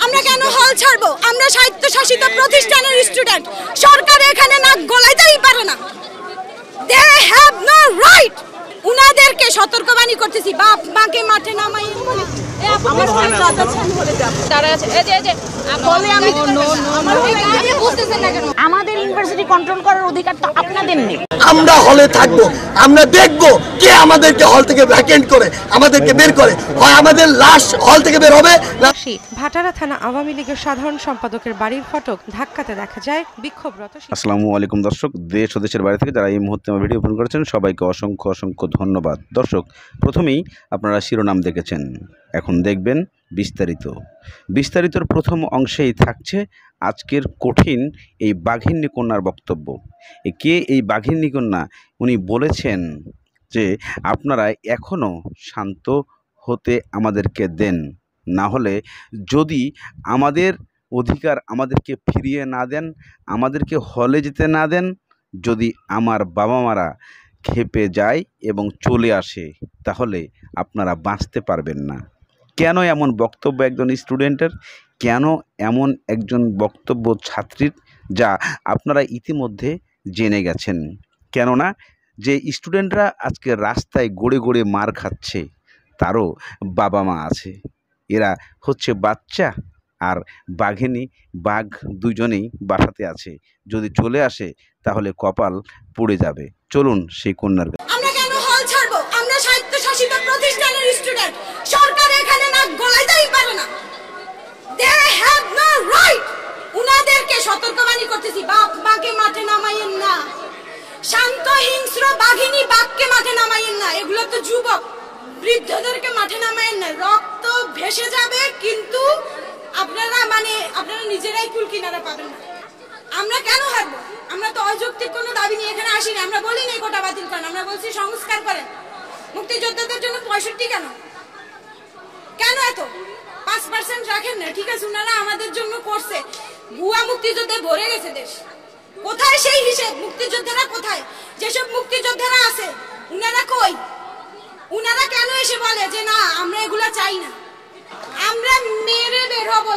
আমরা কেন হল ছাড়বো? আমরা স্বায়ত্তশাসিত প্রতিষ্ঠানের স্টুডেন্ট। সরকার এখানে নাক গলাইতেই পারে না। They have no right. উনাদেরকে সতর্কবাণী করতেছি, বাপ মাকে মাঠে নামাই বলে আমাদের ইউনিভার্সিটি কন্ট্রোল করার অধিকার তো আপনাদের নেই। আমরা হলে থাকবো, আমরা দেখবো কে আমাদেরকে হল থেকে ভ্যাকেন্ট করে আমাদেরকে বের করে। হয় আমাদের লাশ হল থেকে বের হবে। ভাটারা থানা আওয়ামী লীগের সাধারণ সম্পাদকের বাড়ির ফটক ধাক্কাতে দেখা যায় বিক্ষোভরত। আসসালামু আলাইকুম দর্শক, দেশ ও দেশের বাইরে থেকে যারা এই মুহূর্তে আমার ভিডিও ফোন করেছেন সবাইকে অসংখ্য অসংখ্য ধন্যবাদ। দর্শক, প্রথমেই আপনারা শিরোনাম দেখেছেন, এখন দেখবেন বিস্তারিতর প্রথম অংশেই থাকছে আজকের কঠিন এই বাঘিনী কন্যার বক্তব্য। কে এই বাঘিনী কন্যা? উনি বলেছেন যে আপনারা এখনও শান্ত হতে আমাদেরকে দেন, না হলে যদি আমাদের অধিকার আমাদেরকে ফিরিয়ে না দেন, আমাদেরকে হলে যেতে না দেন, যদি আমার বাবা মারা খেপে যায় এবং চলে আসে, তাহলে আপনারা বাঁচতে পারবেন না। কেন এমন বক্তব্য একজন স্টুডেন্টের? কেন এমন একজন বক্তব্য ছাত্রীর, যা আপনারা ইতিমধ্যে জেনে গেছেন? কেননা যে স্টুডেন্টরা আজকে রাস্তায় গড়ে গড়ে মার খাচ্ছে, তারও বাবা মা আছে। এরা হচ্ছে বাচ্চা আর বাঘিনী, বাঘ দুজনেই বাসাতে আছে। যদি চলে আসে তাহলে কপাল পুড়ে যাবে। চলুন সেই কন্যার কাছে। আমরা কেন হল ছাড়বো? আমরা স্বায়ত্তশাসিত প্রতিষ্ঠানের স্টুডেন্ট। সরকার এখানে নাক গলাইতেই পারে না। They have no right. উনাদেরকে সতর্কবাণী করতেছি, বাপ মাকে মাঠে নামাইয়েন না। শান্ত হিংস্র বাঘিনী বাঘকে মাঠে নামাইয়েন না। এগুলো তো যুবক, বৃদ্ধদেরকে মাঠে নামাইয়েন না। রক্ত ভেসে যাবে, কিন্তু আপনারা নিজেরাই কুল কিনারা পাবেন না। আমরা কেন হারবো? আমরা তো অযৌক্তিক কোনো দাবি নিয়ে এখানে আসিনি। আমরা বলিনি কোটা বাতিল করেন, আমরা বলছি সংস্কার করেন। মুক্তিযোদ্ধাদের জন্য 65 কেন? কেন এত 5% রাখেন না? ঠিক আছে, উনারা আমাদের জন্য করছে। ভুয়া মুক্তিযোদ্ধা ভরে গেছে দেশ। কোথায় সেই হিসেব? মুক্তিযোদ্ধারা কোথায়? যেসব মুক্তিযোদ্ধারা আছে উনারা কই? উনারা কেন এসে বলে যে না আমরা এগুলা চাই না? আমরা মেরে বের হবো,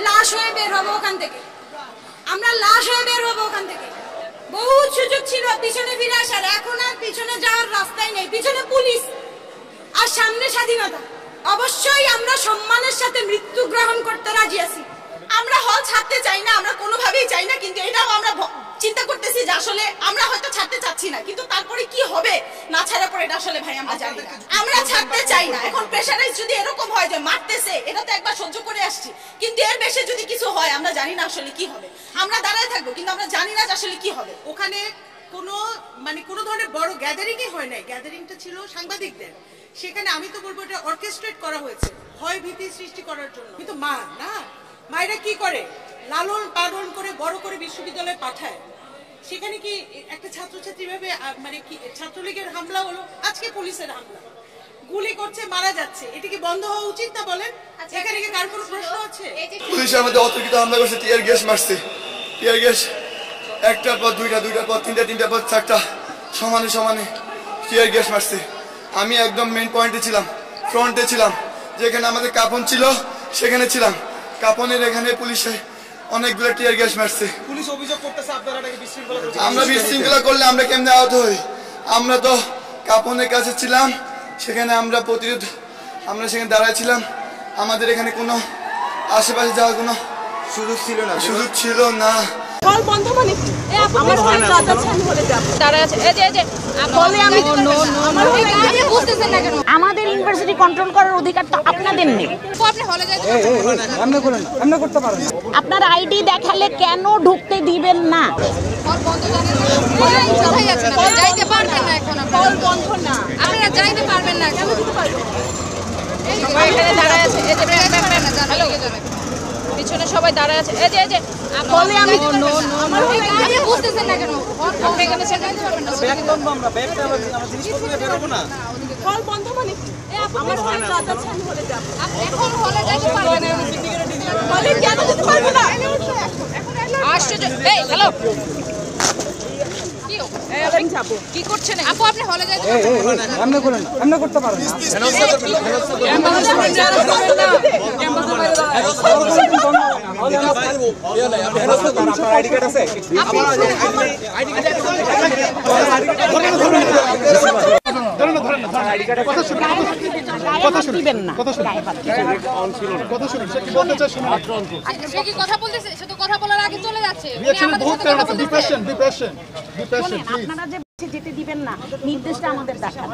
লাশ হয়ে বের হবো ওখান থেকে। আমরা লাশ হয়ে বের হবো ওখান থেকে। বহু সুযোগ ছিল পিছনে ফিরে আসার, এখন আর পিছনে যাওয়ার রাস্তাই নেই। পিছনে পুলিশ আর সামনে স্বাধীনতা। অবশ্যই আমরা সম্মানের সাথে মৃত্যু গ্রহণ করতে রাজি আছি। আমরা হল ছাড়তে চাই না, আমরা কোনোভাবেই চাই না, কিন্তু এটাও আমরা চিন্তা করতেছি যে আসলে আমরা হয়তো ছাড়তে চাচ্ছি না, কিন্তু তারপরে কি হবে না ছাড়ার পরে এটা আসলে ভাই আমরা জানি না। আমরা ছাড়তে চাই না। এখন প্রেশারাইজ যদি এরকম হয় যে মারতেছে, এটা তো একবার সহ্য করে আসছি, কিন্তু এর বেশি যদি কিছু হয় আমরা জানি না আসলে কি হবে। আমরা দাঁড়ায় থাকবো, কিন্তু আমরা জানি না আসলে কি হবে। ওখানে কোনো ধরনের বড় গ্যাদারিংই হয় নাই। গ্যাদারিংটা ছিল সাংবাদিকদের। সেখানে আমি তো বলবো এটা অর্কেস্ট্রেট করা হয়েছে ভয় ভীতি সৃষ্টি করার জন্য। কিন্তু মায়েরা কি করে? লালন পালন করে বড় করে বিশ্ববিদ্যালয়ে পাঠায়। সেখানে কি একটা ছাত্রছাত্রী ভাবে কি ছাত্রলীগের হামলা হলো, আজকে পুলিশের হামলা, গুলি করছে, মারা যাচ্ছে, এটা কি বন্ধ হওয়া উচিত না বলেন? এখানে কি কার কোনো প্রশ্ন আছে? পুলিশ আমাদের অতর্কিত হামলা করছে, টিয়ার গ্যাস মারছে। টিয়ার গ্যাস একটার পর দুইটার পর তিনটার পর চারটা সমানে টিয়ার গ্যাস মারছে। আমি একদম মেইন পয়েন্টে ছিলাম, ফ্রন্টে ছিলাম, যেখানে আমাদের কাপন ছিল সেখানে ছিলাম। কাপনের এখানে পুলিশে অনেকগুলো টিয়ার গ্যাস মারছে। পুলিশ অভিযোগ করতেছে আপনারা নাকি বিশৃঙ্খলা করছেন। আমরা বিশৃঙ্খলা করলে আমরা কেমনে আহত হই? আমরা তো কাপনের কাছে ছিলাম, সেখানে আমরা প্রতিরোধ, আমরা সেখানে দাঁড়ায় ছিলাম। আমাদের এখানে কোনো আশেপাশে যাওয়ার কোনো সুযোগ ছিল না। হল বন্ধ মানে কি? আমার হল রাজাচ্ছেন হলে যাব। তারা আছে এই যে বলে আমি আমার হল আপনি বুঝতেছেন না কেন? আমাদের ইউনিভার্সিটি কন্ট্রোল করার অধিকার তো আপনাদের নেই। তো আপনি হলে যাইতে আমরা করতে পারেন। আপনার আইডি দেখালে কেন ঢুকতে দিবেন না? হল বন্ধ জানেন না? কোথায় আছেন? আপনি যাইতে পারবেন না এখন। হল বন্ধ না, আপনারা যাইতে পারবেন না। কেন যেতে পারবেন? এই সবাই এখানে দাঁড়ায় আছে। এই যে হ্যালো, পিছনে সবাই দাঁড়ায় আছে। এই যে বলে আমি আমার হল আপনি বুঝতেছেন না কেন? আপনি এখানে যাইতে পারবেন না। ব্যাগ বন্ধ, আমরা ব্যাগটা আমরা জিনিসপত্র নিয়ে বের হবো না। হল বন্ধ মানে কি? আমার হল রাজাচ্ছেন হলে যাব। আপনি এখন হলে যাইতে পারবেন না। বলে কেন যেতে পারবেন না? আশ্চর্য। এই হ্যালো, কি করছেন আপু? আপনি হলে যাইতে পারবেন? আমরা করতে পারবেন না। যেতে দিবেন না, নির্দেশটা আমাদের দেখান।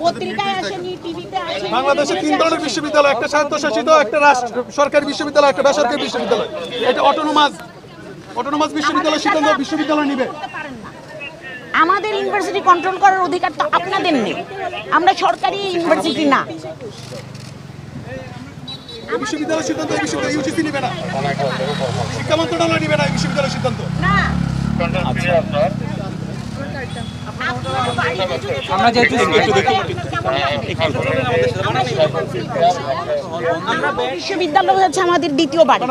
পত্রিকায় আসেনি, টিভিতে আসেনি। বাংলাদেশে 3 ধরনের বিশ্ববিদ্যালয়, একটা স্বায়ত্তশাসিত, একটা সরকারি বিশ্ববিদ্যালয়, একটা বেসরকারি বিশ্ববিদ্যালয়। এটা অটোনোমাস বিশ্ববিদ্যালয় সিদ্ধান্ত বিশ্ববিদ্যালয় নেবে। আমাদের ইউনিভার্সিটি কন্ট্রোল করার অধিকার তো আপনাদের নেই। আমরা সরকারি ইউনিভার্সিটি না। বিশ্ববিদ্যালয় সিদ্ধান্ত ইউজিসি নেবে না, শিক্ষা মন্ত্রণালয় নেবে না বিশ্ববিদ্যালয় সিদ্ধান্ত। না, বিশ্ববিদ্যালয় হচ্ছে আমাদের দ্বিতীয় বাড়ি।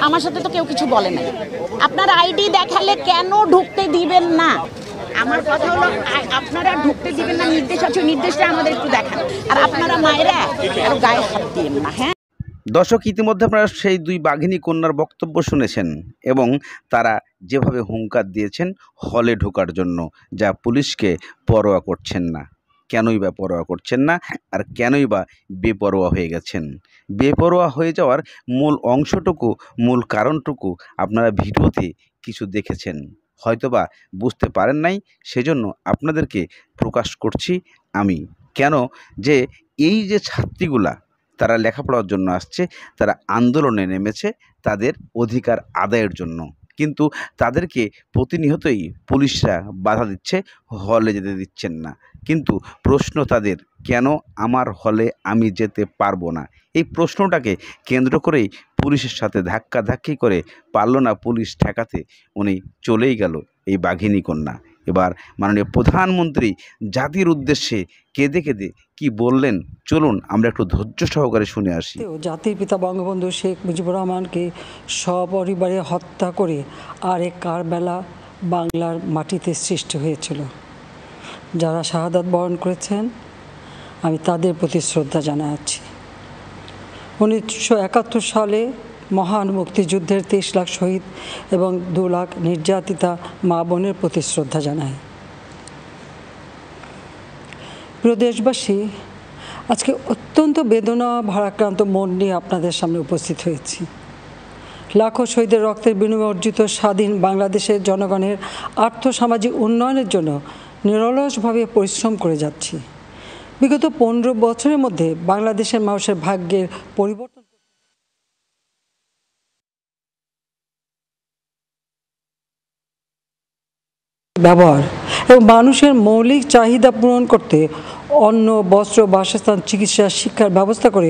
আমার সাথে তো কেউ কিছু বলে নাই। আপনার আইডি দেখালে কেন ঢুকতে দিবেন না? আমার কথা হলো, আপনারা ঢুকতে দিবেন না, নির্দেশ আছে, নির্দেশটা আমাদের একটু দেখান। আর আপনারা মায়েরা আর গায়ে হাত দিবেন না। হ্যাঁ দর্শক, ইতিমধ্যে আপনারা সেই 2 বাঘিনী কন্যার বক্তব্য শুনেছেন এবং তারা যেভাবে হুঙ্কার দিয়েছেন হলে ঢোকার জন্য, যা পুলিশকে পরোয়া করছেন না। কেনই বা পরোয়া করছেন না, আর কেনই বা বেপরোয়া হয়ে গেছেন? বেপরোয়া হয়ে যাওয়ার মূল অংশটুকু, মূল কারণটুকু আপনারা ভিডিওতে কিছু দেখেছেন, হয়তোবা বুঝতে পারেন নাই, সেজন্য আপনাদেরকে প্রকাশ করছি আমি। কেন যে এই যে ছাত্রীগুলা তারা লেখাপড়ার জন্য আসছে, তারা আন্দোলনে নেমেছে তাদের অধিকার আদায়ের জন্য, কিন্তু তাদেরকে প্রতিনিয়তই পুলিশরা বাধা দিচ্ছে, হলে যেতে দিচ্ছেন না। কিন্তু প্রশ্ন তাদের, কেন আমার হলে আমি যেতে পারবো না? এই প্রশ্নটাকে কেন্দ্র করেই পুলিশের সাথে ধাক্কাধাক্কি করে পারল না পুলিশ ঠেকাতে, উনি চলেই গেল এই বাঘিনী কন্যা। এবার মাননীয় প্রধানমন্ত্রী জাতির উদ্দেশ্যে কেঁদে কেঁদে কি বললেন, চলুন আমরা একটু ধৈর্য সহকারে শুনে আসি। জাতির পিতা বঙ্গবন্ধু শেখ মুজিবুর রহমানকে সপরিবারে হত্যা করে আরেক কারবেলা বাংলার মাটিতে সৃষ্টি হয়েছিল। যারা শাহাদাত বরণ করেছেন, আমি তাদের প্রতি শ্রদ্ধা জানাচ্ছি। 1971 সালে মহান মুক্তিযুদ্ধের 23 লাখ শহীদ এবং 2 লাখ নির্যাতিতা মা বোনের প্রতি শ্রদ্ধা জানাই। প্রিয় দেশবাসী, আজকে অত্যন্ত বেদনা ভারাক্রান্ত মন নিয়ে আপনাদের সামনে উপস্থিত হয়েছি। লাখো শহীদের রক্তের বিনিময়ে অর্জিত স্বাধীন বাংলাদেশের জনগণের আর্থসামাজিক উন্নয়নের জন্য নিরলসভাবে পরিশ্রম করে যাচ্ছি। বিগত 15 বছরের মধ্যে বাংলাদেশের মানুষের ভাগ্যের পরিবর্তন ব্যবহার এবং মানুষের মৌলিক চাহিদা পূরণ করতে অন্ন, বস্ত্র, বাসস্থান, চিকিৎসা, শিক্ষার ব্যবস্থা করে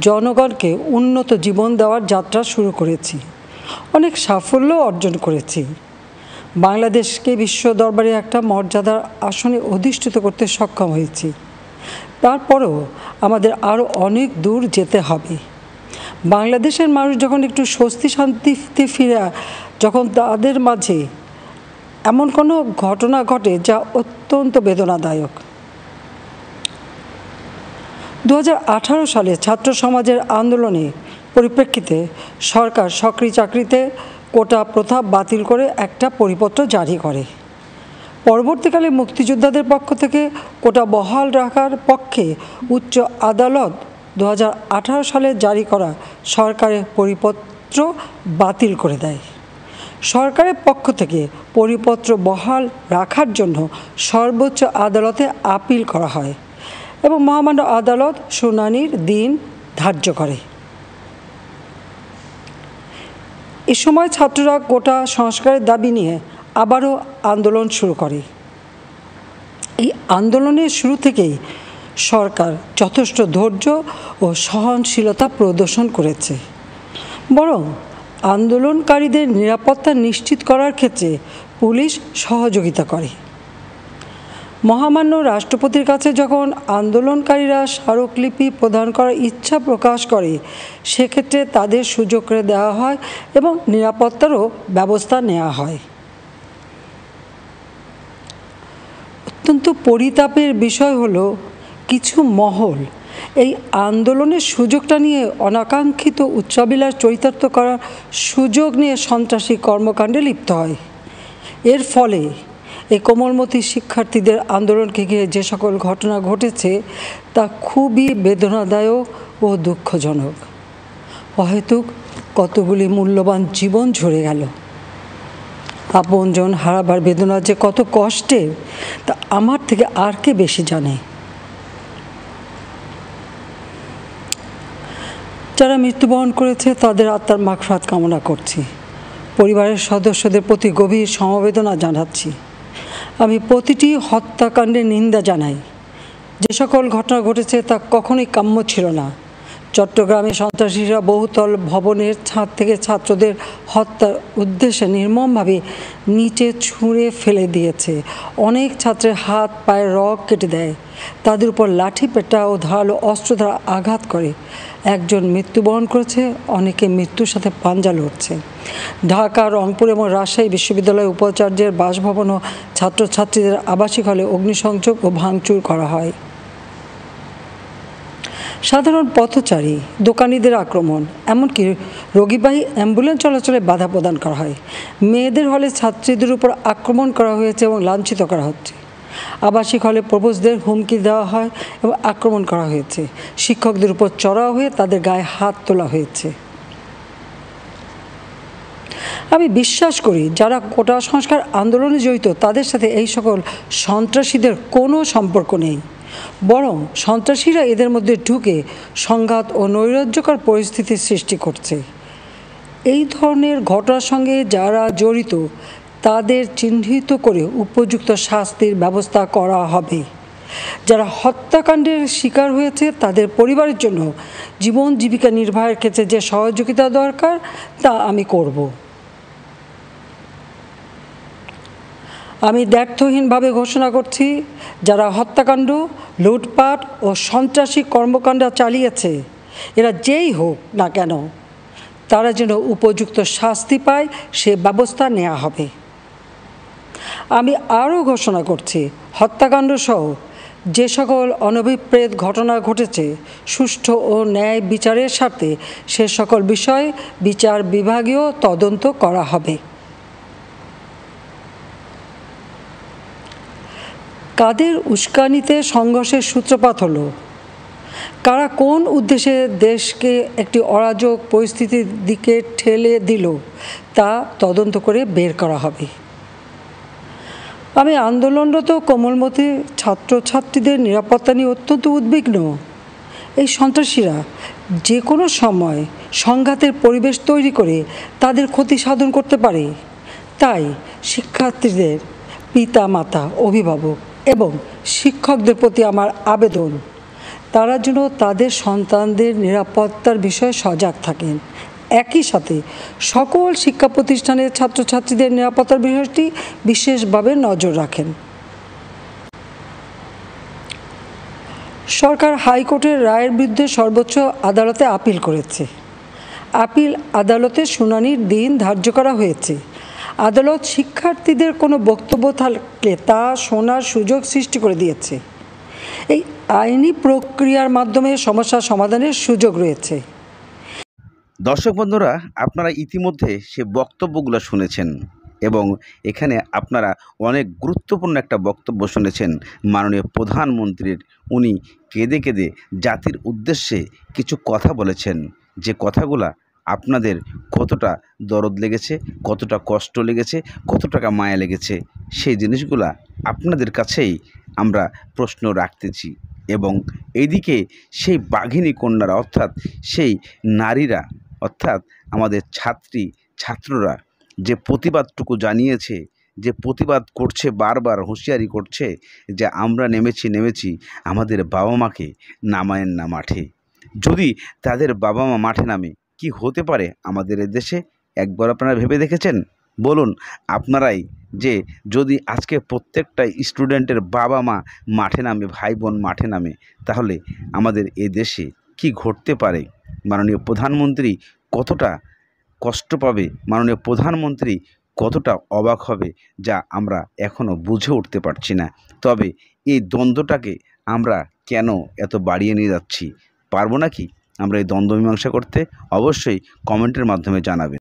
জনগণকে উন্নত জীবন দেওয়ার যাত্রা শুরু করেছি। অনেক সাফল্য অর্জন করেছি। বাংলাদেশকে বিশ্ব দরবারে একটা মর্যাদার আসনে অধিষ্ঠিত করতে সক্ষম হয়েছি। তারপরেও আমাদের আরও অনেক দূর যেতে হবে। বাংলাদেশের মানুষ যখন একটু স্বস্তি শান্তিতে ফিরে, যখন তাদের মাঝে এমন কোনো ঘটনা ঘটে যা অত্যন্ত বেদনাদায়ক। 2018 সালে ছাত্র সমাজের আন্দোলনে পরিপ্রেক্ষিতে সরকার সরকারি চাকরিতে কোটা প্রথা বাতিল করে একটা পরিপত্র জারি করে। পরবর্তীকালে মুক্তিযোদ্ধাদের পক্ষ থেকে কোটা বহাল রাখার পক্ষে উচ্চ আদালত 2018 সালে জারি করা সরকারের পরিপত্র বাতিল করে দেয়। সরকারের পক্ষ থেকে পরিপত্র বহাল রাখার জন্য সর্বোচ্চ আদালতে আপিল করা হয় এবং মহামান্য আদালত শুনানির দিন ধার্য করে। এ সময় ছাত্ররা কোটা সংস্কারের দাবি নিয়ে আবারও আন্দোলন শুরু করে। এই আন্দোলনের শুরু থেকেই সরকার যথেষ্ট ধৈর্য ও সহনশীলতা প্রদর্শন করেছে, বরং আন্দোলনকারীদের নিরাপত্তা নিশ্চিত করার ক্ষেত্রে পুলিশ সহযোগিতা করে। মহামান্য রাষ্ট্রপতির কাছে যখন আন্দোলনকারীরা স্মারকলিপি প্রদান করার ইচ্ছা প্রকাশ করে, সেক্ষেত্রে তাদের সুযোগ করে দেওয়া হয় এবং নিরাপত্তারও ব্যবস্থা নেওয়া হয়। অত্যন্ত পরিতাপের বিষয় হলো, কিছু মহল এই আন্দোলনের সুযোগটা নিয়ে অনাকাঙ্ক্ষিত উচ্চাবিলাস চরিতার্থ করার সুযোগ নিয়ে সন্ত্রাসী কর্মকাণ্ডে লিপ্ত হয়। এর ফলে এই কোমলমতি শিক্ষার্থীদের আন্দোলনকে ঘিরে যে সকল ঘটনা ঘটেছে তা খুবই বেদনাদায়ক ও দুঃখজনক। অহেতুক কতগুলি মূল্যবান জীবন ঝরে গেল। আপনজন হারাবার বেদনা যে কত কষ্টের তা আমার থেকে আর কে বেশি জানে। যারা মৃত্যুবরণ করেছে তাদের আত্মার মাগফিরাত কামনা করছি। পরিবারের সদস্যদের প্রতি গভীর সমবেদনা জানাচ্ছি। আমি প্রতিটি হত্যাকাণ্ডের নিন্দা জানাই। যে সকল ঘটনা ঘটেছে তা কখনোই কাম্য ছিল না। চট্টগ্রামে সন্ত্রাসীরা বহুতল ভবনের ছাদ থেকে ছাত্রদের হত্যার উদ্দেশ্যে নির্মমভাবে নিচে ছুঁড়ে ফেলে দিয়েছে। অনেক ছাত্রের হাত পায়ের রগ কেটে দেয়, তাদের উপর লাঠি পেটা ও ধারালো অস্ত্র দ্বারা আঘাত করে। একজন মৃত্যুবরণ করেছে, অনেকে মৃত্যুর সাথে পাঞ্জা লড়ছে। ঢাকা, রংপুর এবং রাজশাহী বিশ্ববিদ্যালয়ের উপাচার্যের বাসভবন ও ছাত্রছাত্রীদের আবাসিক হলে অগ্নিসংযোগ ও ভাঙচুর করা হয়। সাধারণ পথচারী, দোকানিদের আক্রমণ, এমনকি রোগীবাহী অ্যাম্বুলেন্স চলাচলে বাধা প্রদান করা হয়। মেয়েদের হলে ছাত্রীদের উপর আক্রমণ করা হয়েছে এবং লাঞ্ছিত করা হচ্ছে। আবাসিক হলে প্রবোজদের হুমকি দেওয়া হয় এবং আক্রমণ করা হয়েছে। শিক্ষকদের উপর চড়াও হয়ে তাদের গায়ে হাত তোলা হয়েছে। আমি বিশ্বাস করি যারা কোটা সংস্কার আন্দোলনে জড়িত তাদের সাথে এই সকল সন্ত্রাসীদের কোনো সম্পর্ক নেই, বরং সন্ত্রাসীরা এদের মধ্যে ঢুকে সংঘাত ও নৈরাজ্যকর পরিস্থিতির সৃষ্টি করছে। এই ধরনের ঘটনার সঙ্গে যারা জড়িত তাদের চিহ্নিত করে উপযুক্ত শাস্তির ব্যবস্থা করা হবে। যারা হত্যাকাণ্ডের শিকার হয়েছে তাদের পরিবারের জন্য জীবন জীবিকা নির্বাহের ক্ষেত্রে যে সহযোগিতা দরকার তা আমি করব। আমি দ্ব্যর্থহীনভাবে ঘোষণা করছি, যারা হত্যাকাণ্ড, লুটপাট ও সন্ত্রাসী কর্মকাণ্ড চালিয়েছে, এরা যেই হোক না কেন, তারা যেন উপযুক্ত শাস্তি পায় সে ব্যবস্থা নেওয়া হবে। আমি আরও ঘোষণা করছি, হত্যাকাণ্ড সহ যে সকল অনভিপ্রেত ঘটনা ঘটেছে সুষ্ঠু ও ন্যায় বিচারের স্বার্থে সে সকল বিষয়ে বিচার বিভাগীয় তদন্ত করা হবে। কাদের উস্কানিতে সংঘর্ষের সূত্রপাত হলো, কারা কোন উদ্দেশ্যে দেশকে একটি অরাজক পরিস্থিতির দিকে ঠেলে দিল তা তদন্ত করে বের করা হবে। আমি আন্দোলনরত কোমলমতি ছাত্রছাত্রীদের নিরাপত্তা নিয়ে অত্যন্ত উদ্বিগ্ন। এই সন্ত্রাসীরা যে কোনো সময় সংঘাতের পরিবেশ তৈরি করে তাদের ক্ষতি সাধন করতে পারে। তাই শিক্ষার্থীদের পিতা মাতা, অভিভাবক এবং শিক্ষকদের প্রতি আমার আবেদন, তারা যেন তাদের সন্তানদের নিরাপত্তার বিষয়ে সজাগ থাকেন। একই সাথে সকল শিক্ষা প্রতিষ্ঠানের ছাত্রছাত্রীদের নিরাপত্তার বিষয়টি বিশেষভাবে নজর রাখেন। সরকার হাইকোর্টের রায়ের বিরুদ্ধে সর্বোচ্চ আদালতে আপিল করেছে। আপিল আদালতের শুনানির দিন ধার্য করা হয়েছে। আদালত শিক্ষার্থীদের কোনো বক্তব্য থাকলে তা শোনার সুযোগ সৃষ্টি করে দিয়েছে। এই আইনি প্রক্রিয়ার মাধ্যমে সমস্যা সমাধানের সুযোগ রয়েছে। দর্শক বন্ধুরা, আপনারা ইতিমধ্যে সে বক্তব্যগুলো শুনেছেন এবং এখানে আপনারা অনেক গুরুত্বপূর্ণ একটা বক্তব্য শুনেছেন মাননীয় প্রধানমন্ত্রীর। উনি কেঁদে কেঁদে জাতির উদ্দেশ্যে কিছু কথা বলেছেন, যে কথাগুলা আপনাদের কতটা দরদ লেগেছে, কতটা কষ্ট লেগেছে, কত টাকা মায়া লেগেছে, সেই জিনিসগুলা আপনাদের কাছেই আমরা প্রশ্ন রাখতেছি। এবং এইদিকে সেই বাঘিনী কন্যারা, অর্থাৎ সেই নারীরা, অর্থাৎ আমাদের ছাত্ররা যে প্রতিবাদটুকু জানিয়েছে, যে প্রতিবাদ করছে, বারবার হুঁশিয়ারি করছে যে আমরা নেমেছি আমাদের বাবা মাকে নামায়েন না মাঠে। যদি তাদের বাবা মা মাঠে নামে কি হতে পারে আমাদের দেশে, একবার আপনারা ভেবে দেখেছেন? বলুন আপনারাই, যে যদি আজকে প্রত্যেকটা স্টুডেন্টের বাবা মা মাঠে নামে, ভাই বোন মাঠে নামে, তাহলে আমাদের এই দেশে কি ঘটতে পারে? মাননীয় প্রধানমন্ত্রী কতটা কষ্ট পাবে, মাননীয় প্রধানমন্ত্রী কতটা অবাক হবে, যা আমরা এখনও বুঝে উঠতে পারছি না। তবে এই দ্বন্দ্বটাকে আমরা কেন এত বাড়িয়ে নিয়ে যাচ্ছি? পারবো নাকি আমরা এই দ্বন্দ্ব মীমাংসা করতে? অবশ্যই কমেন্টের মাধ্যমে জানাবেন।